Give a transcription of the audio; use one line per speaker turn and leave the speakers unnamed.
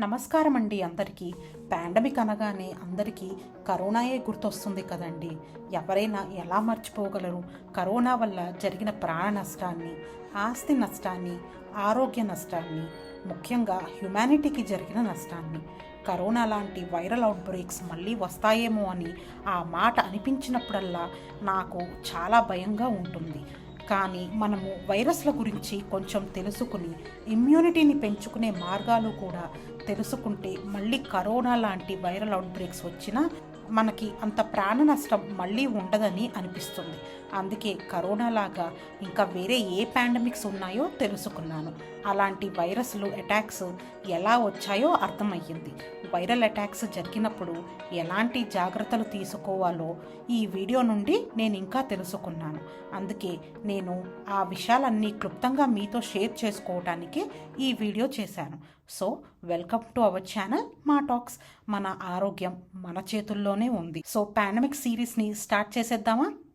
నమస్కారం అండి అందరికీ. పాండమిక్ అనగానే అందరికీ కరోనాయే గుర్తొస్తుంది కదండి. ఎవరైనా ఎలా మర్చిపోగలరు కరోనా వల్ల జరిగిన ప్రాణ నష్టాన్ని, ఆస్తి నష్టాన్ని, ఆరోగ్య నష్టాన్ని, ముఖ్యంగా హ్యుమానిటీకి జరిగిన నష్టాన్ని. కరోనా లాంటి వైరల్ అవుట్బ్రేక్స్ మళ్ళీ వస్తాయేమో అని ఆ మాట అనిపించినప్పుడల్లా నాకు చాలా భయంగా ఉంటుంది. కానీ మనము వైరస్ల గురించి కొంచెం తెలుసుకుని ఇమ్యూనిటీని పెంచుకునే మార్గాలు కూడా తెలుసుకుంటే మళ్ళీ కరోనా లాంటి వైరల్ అవుట్బ్రేక్స్ వచ్చినా మనకి అంత ప్రాణ నష్టం మళ్ళీ ఉండదని అనిపిస్తుంది. అందుకే కరోనా లాగా ఇంకా వేరే ఏ పాండమిక్స్ ఉన్నాయో తెలుసుకున్నాను. అలాంటి వైరస్లు అటాక్స్ ఎలా వచ్చాయో అర్థమయ్యింది. వైరల్ అటాక్స్ జరిగినప్పుడు ఎలాంటి జాగ్రత్తలు తీసుకోవాలో ఈ వీడియో నుండి నేను ఇంకా తెలుసుకున్నాను. అందుకే నేను ఆ విషయాలన్నీ క్లుప్తంగా మీతో షేర్ చేసుకోవడానికి ఈ వీడియో చేశాను. So welcome to our channel మా టాక్స్. మన ఆరోగ్యం మన చేతుల్లోనే ఉంది. సో పాండమిక్ సిరీస్ని స్టార్ట్ చేసేద్దామా?